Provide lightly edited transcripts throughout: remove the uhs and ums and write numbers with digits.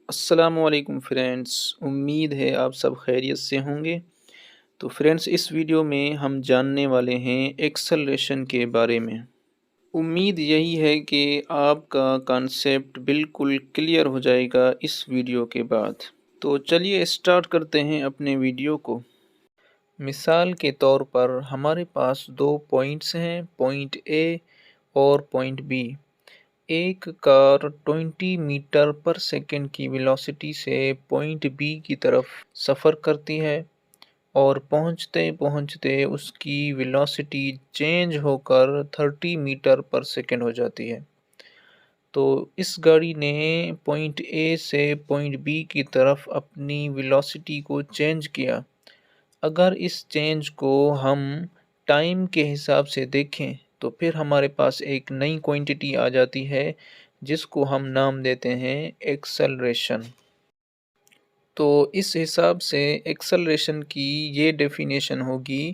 अस्सलामुअलैकुम फ्रेंड्स, उम्मीद है आप सब खैरियत से होंगे। तो फ्रेंड्स, इस वीडियो में हम जानने वाले हैं एक्सेलरेशन के बारे में। उम्मीद यही है कि आपका कॉन्सेप्ट बिल्कुल क्लियर हो जाएगा इस वीडियो के बाद। तो चलिए स्टार्ट करते हैं अपने वीडियो को। मिसाल के तौर पर हमारे पास दो पॉइंट्स हैं, पॉइंट ए और पॉइंट बी। एक कार 20 मीटर पर सेकंड की वेलोसिटी से पॉइंट बी की तरफ सफ़र करती है और पहुंचते पहुंचते उसकी वेलोसिटी चेंज होकर 30 मीटर पर सेकंड हो जाती है। तो इस गाड़ी ने पॉइंट ए से पॉइंट बी की तरफ अपनी वेलोसिटी को चेंज किया। अगर इस चेंज को हम टाइम के हिसाब से देखें तो फिर हमारे पास एक नई क्वांटिटी आ जाती है जिसको हम नाम देते हैं एक्सेलरेशन। तो इस हिसाब से एक्सेलरेशन की ये डेफिनेशन होगी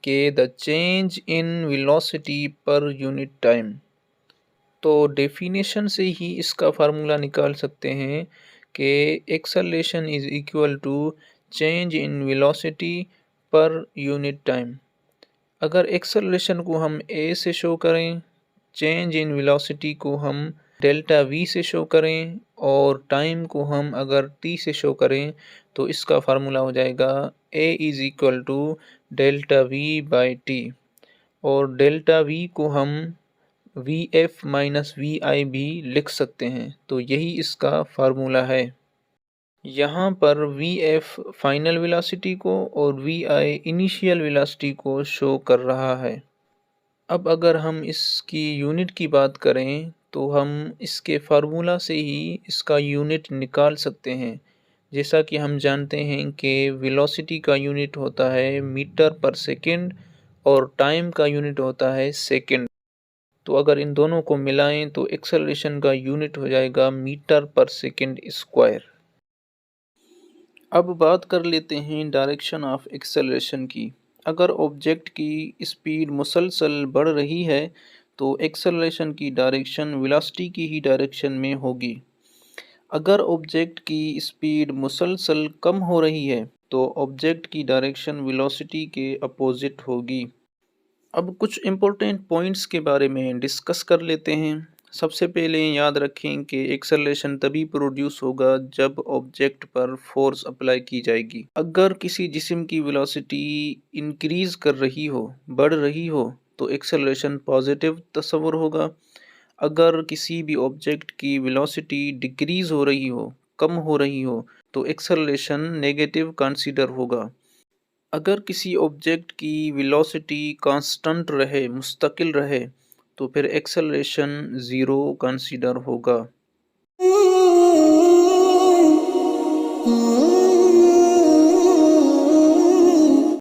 कि the change in velocity per unit time. तो डेफिनेशन से ही इसका फार्मूला निकाल सकते हैं कि acceleration is equal to change in velocity per unit time. अगर एक्सेलरेशन को हम ए से शो करें, चेंज इन वेलोसिटी को हम डेल्टा वी से शो करें और टाइम को हम अगर टी से शो करें तो इसका फार्मूला हो जाएगा A is equal to delta V by T. और डेल्टा वी को हम V F minus V I भी लिख सकते हैं। तो यही इसका फार्मूला है। यहाँ पर वी एफ फाइनल वेलोसिटी को और वी आई इनिशियल वेलोसिटी को शो कर रहा है। अब अगर हम इसकी यूनिट की बात करें तो हम इसके फार्मूला से ही इसका यूनिट निकाल सकते हैं। जैसा कि हम जानते हैं कि वेलोसिटी का यूनिट होता है मीटर पर सेकंड और टाइम का यूनिट होता है सेकंड। तो अगर इन दोनों को मिलाएं तो एक्सेलरेशन का यूनिट हो जाएगा मीटर पर सेकंड स्क्वायर। अब बात कर लेते हैं डायरेक्शन ऑफ एक्सेलरेशन की। अगर ऑब्जेक्ट की स्पीड मुसलसल बढ़ रही है तो एक्सेलरेशन की डायरेक्शन वेलोसिटी की ही डायरेक्शन में होगी। अगर ऑब्जेक्ट की स्पीड मुसलसल कम हो रही है तो ऑब्जेक्ट की डायरेक्शन वेलोसिटी के अपोजिट होगी। अब कुछ इम्पोर्टेंट पॉइंट्स के बारे में डिस्कस कर लेते हैं। सबसे पहले याद रखें कि एक्सेलरेशन तभी प्रोड्यूस होगा जब ऑब्जेक्ट पर फोर्स अप्लाई की जाएगी। अगर किसी जिस्म की वेलोसिटी इंक्रीज कर रही हो, बढ़ रही हो, तो एक्सेलरेशन पॉजिटिव तस्वर होगा। अगर किसी भी ऑब्जेक्ट की वेलोसिटी डिक्रीज हो रही हो, कम हो रही हो, तो एक्सेलरेशन नेगेटिव कंसीडर होगा। अगर किसी ऑब्जेक्ट की वेलोसिटी कांस्टेंट रहे, मुस्तकिल रहे, तो फिर एक्सेलरेशन ज़ीरो कंसीडर होगा।